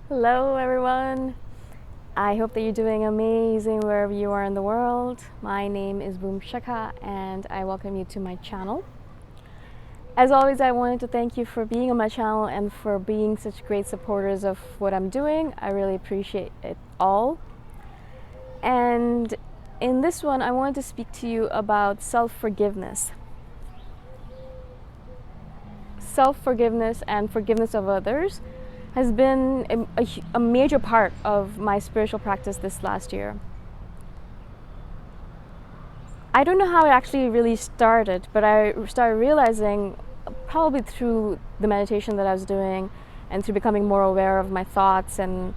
Hello everyone. I hope that you're doing amazing wherever you are in the world. My name is Shikha and I welcome you to my channel. As always, I wanted to thank you for being on my channel and for being such great supporters of what I'm doing. I really appreciate it all. And in this one, I wanted to speak to you about self-forgiveness. Self-forgiveness and forgiveness of others has been a major part of my spiritual practice this last year. I don't know how it actually really started, but I started realizing probably through the meditation that I was doing and through becoming more aware of my thoughts and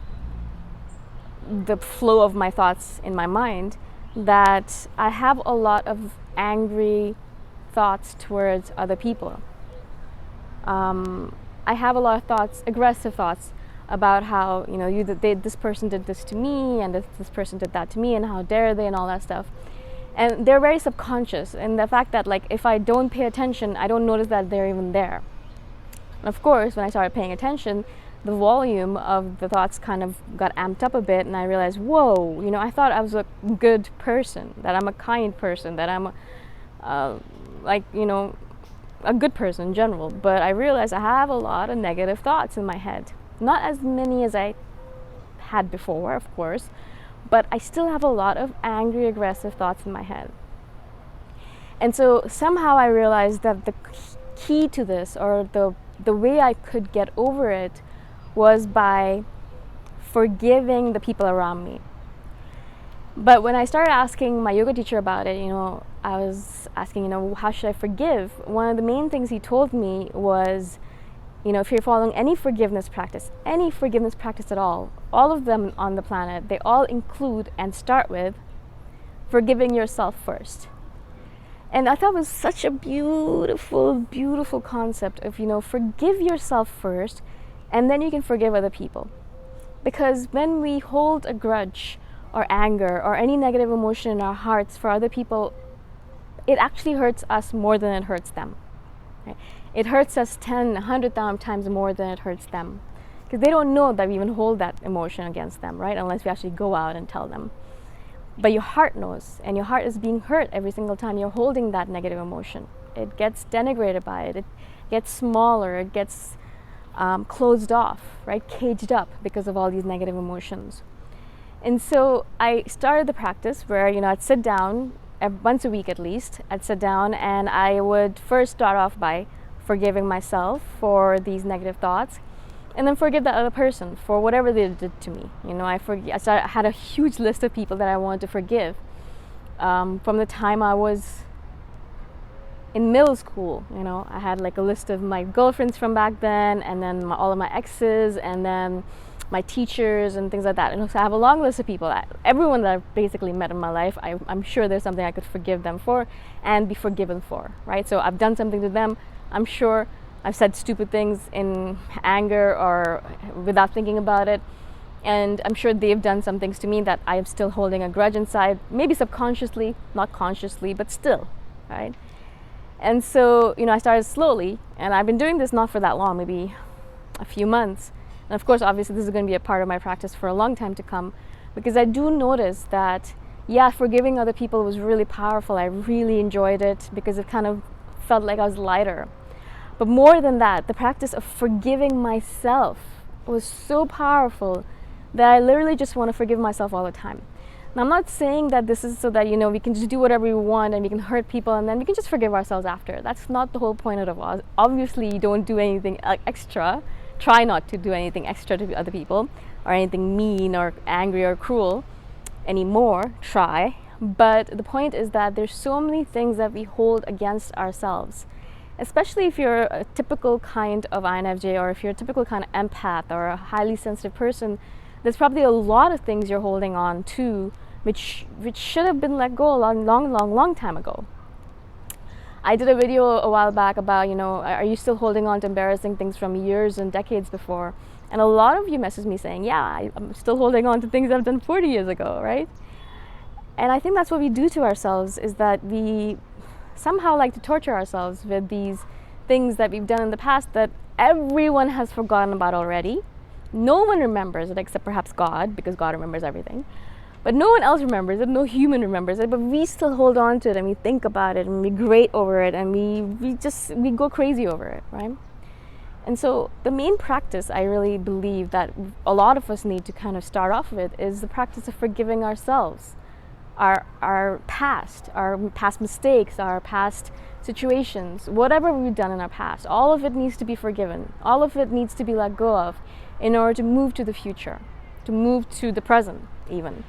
the flow of my thoughts in my mind, that I have a lot of angry thoughts towards other people. I have a lot of thoughts, aggressive thoughts, about how this person did this to me and this person did that to me and how dare they and all that stuff. And they're very subconscious, and the fact that if I don't pay attention, I don't notice that they're even there. And of course, when I started paying attention, the volume of the thoughts kind of got amped up a bit, and I realized, whoa, I thought I was a good person, that I'm a kind person, that I'm a good person in general. But I realized I have a lot of negative thoughts in my head. Not as many as I had before, of course, but I still have a lot of angry, aggressive thoughts in my head. And so somehow I realized that the key to this, or the way I could get over it, was by forgiving the people around me. But when I started asking my yoga teacher about it, I was asking, how should I forgive? One of the main things he told me was, if you're following any forgiveness practice at all of them on the planet, they all include and start with forgiving yourself first. And I thought it was such a beautiful, beautiful concept of, forgive yourself first, and then you can forgive other people. Because when we hold a grudge or anger or any negative emotion in our hearts for other people, it actually hurts us more than it hurts them. Right? It hurts us 10, 100,000 times more than it hurts them. Because they don't know that we even hold that emotion against them, right? Unless we actually go out and tell them. But your heart knows, and your heart is being hurt every single time you're holding that negative emotion. It gets denigrated by it. It gets smaller. It gets closed off, right? Caged up because of all these negative emotions. And so I started the practice where, I'd sit down once a week at least. I'd sit down and I would first start off by forgiving myself for these negative thoughts, and then forgive that other person for whatever they did to me. I had a huge list of people that I wanted to forgive from the time I was in middle school. I had a list of my girlfriends from back then, and then all of my exes, and then my teachers and things like that. And so I have a long list of people. Everyone that I've basically met in my life, I'm sure there's something I could forgive them for and be forgiven for, right? So I've done something to them. I'm sure I've said stupid things in anger or without thinking about it. And I'm sure they've done some things to me that I am still holding a grudge inside, maybe subconsciously, not consciously, but still, right? And so, I started slowly, and I've been doing this not for that long, maybe a few months. And of course, obviously, this is going to be a part of my practice for a long time to come, because I do notice that, forgiving other people was really powerful. I really enjoyed it because it kind of felt like I was lighter. But more than that, the practice of forgiving myself was so powerful that I literally just want to forgive myself all the time. Now, I'm not saying that this is so that, we can just do whatever we want and we can hurt people and then we can just forgive ourselves after. That's not the whole point of it. Obviously, you don't do anything extra. Try not to do anything extra to other people or anything mean or angry or cruel anymore. Try. But the point is that there's so many things that we hold against ourselves, especially if you're a typical kind of INFJ, or if you're a typical kind of empath or a highly sensitive person. There's probably a lot of things you're holding on to which should have been let go a long time ago. I did a video a while back about, are you still holding on to embarrassing things from years and decades before? And a lot of you messaged me saying, yeah, I'm still holding on to things I've done 40 years ago, right? And I think that's what we do to ourselves, is that we somehow like to torture ourselves with these things that we've done in the past that everyone has forgotten about already. No one remembers it except perhaps God, because God remembers everything. But no one else remembers it, no human remembers it, but we still hold on to it and we think about it and we grate over it and we go crazy over it, right? And so the main practice I really believe that a lot of us need to kind of start off with is the practice of forgiving ourselves, our past mistakes, our past situations, whatever we've done in our past. All of it needs to be forgiven. All of it needs to be let go of in order to move to the future, to move to the present even.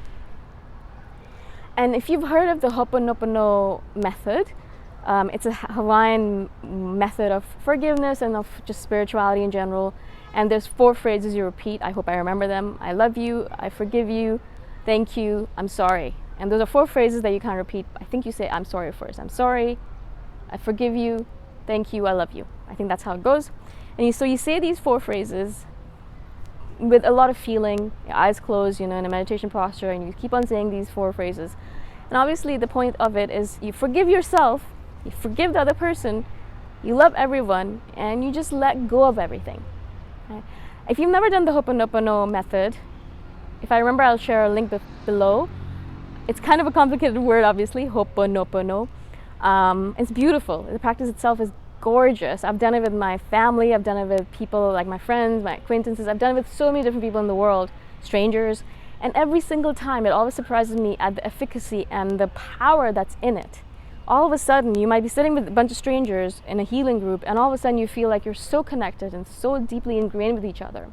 And if you've heard of the Ho'oponopono method, it's a Hawaiian method of forgiveness and of just spirituality in general. And there's 4 phrases you repeat. I hope I remember them. I love you, I forgive you, thank you, I'm sorry. And those are 4 phrases that you can't repeat. I think you say I'm sorry first. I'm sorry, I forgive you, thank you, I love you. I think that's how it goes. And so you say these 4 phrases with a lot of feeling, your eyes closed, in a meditation posture, and you keep on saying these 4 phrases. And obviously the point of it is you forgive yourself, you forgive the other person, you love everyone, and you just let go of everything. Okay? If you've never done the Ho'oponopono method, if I remember, I'll share a link below. It's kind of a complicated word, obviously, Ho'oponopono. It's beautiful. The practice itself is gorgeous. I've done it with my family, I've done it with people like my friends, my acquaintances, I've done it with so many different people in the world, strangers, and every single time it always surprises me at the efficacy and the power that's in it. All of a sudden you might be sitting with a bunch of strangers in a healing group, and all of a sudden you feel like you're so connected and so deeply ingrained with each other.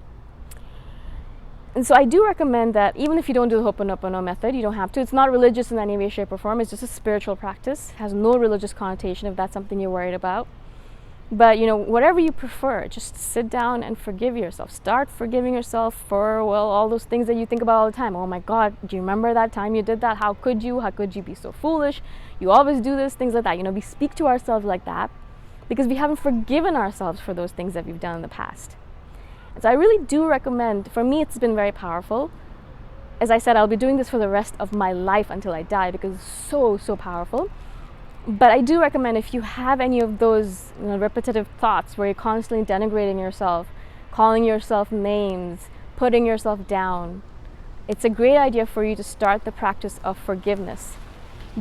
And so I do recommend that even if you don't do the Ho'oponopono method, you don't have to. It's not religious in any way, shape, or form. It's just a spiritual practice. It has no religious connotation if that's something you're worried about. But whatever you prefer, just sit down and forgive yourself. Start forgiving yourself for, all those things that you think about all the time. Oh my God, do you remember that time you did that? How could you? How could you be so foolish? You always do this, things like that. We speak to ourselves like that because we haven't forgiven ourselves for those things that we've done in the past. And so I really do recommend, for me it's been very powerful. As I said, I'll be doing this for the rest of my life until I die because it's so, so powerful. But I do recommend, if you have any of those repetitive thoughts where you're constantly denigrating yourself, calling yourself names, putting yourself down, it's a great idea for you to start the practice of forgiveness.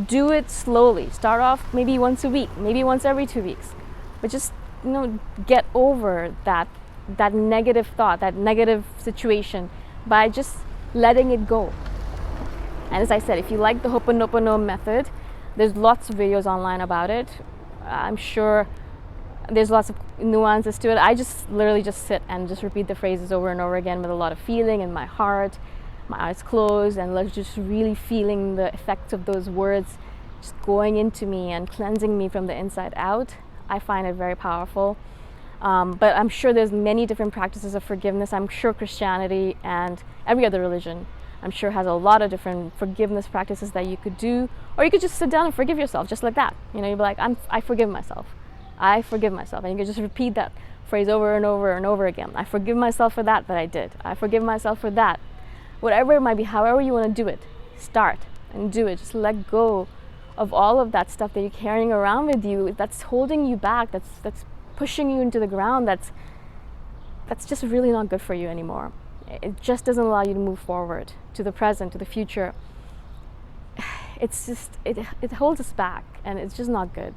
Do it slowly. Start off maybe once a week, maybe once every 2 weeks. But just get over that negative thought, that negative situation by just letting it go. And as I said, if you like the Ho'oponopono method, there's lots of videos online about it. I'm sure there's lots of nuances to it. I just literally just sit and just repeat the phrases over and over again with a lot of feeling in my heart, my eyes closed, and just really feeling the effects of those words just going into me and cleansing me from the inside out. I find it very powerful. But I'm sure there's many different practices of forgiveness. I'm sure Christianity and every other religion, I'm sure, has a lot of different forgiveness practices that you could do. Or you could just sit down and forgive yourself just like that. You'd be like, I forgive myself. I forgive myself. And you could just repeat that phrase over and over and over again. I forgive myself for that I did. I forgive myself for that. Whatever it might be, however you want to do it, start and do it. Just let go of all of that stuff that you're carrying around with you that's holding you back, that's pushing you into the ground, that's just really not good for you anymore. It just doesn't allow you to move forward to the present, to the future. It's just, it holds us back, and it's just not good.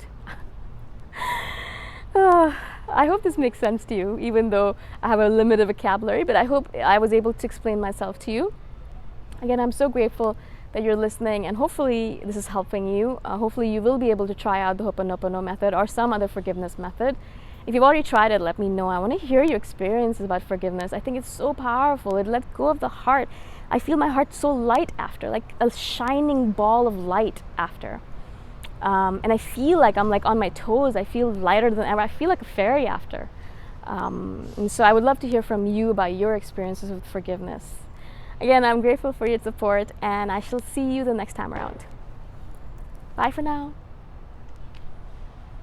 I hope this makes sense to you, even though I have a limited vocabulary, but I hope I was able to explain myself to you. Again, I'm so grateful that you're listening, and hopefully this is helping you. Hopefully you will be able to try out the Ho'oponopono method or some other forgiveness method. If you've already tried it, let me know. I want to hear your experiences about forgiveness. I think it's so powerful. It lets go of the heart. I feel my heart so light after, like a shining ball of light after. And I feel like I'm on my toes. I feel lighter than ever. I feel like a fairy after. And so I would love to hear from you about your experiences with forgiveness. Again, I'm grateful for your support, and I shall see you the next time around. Bye for now.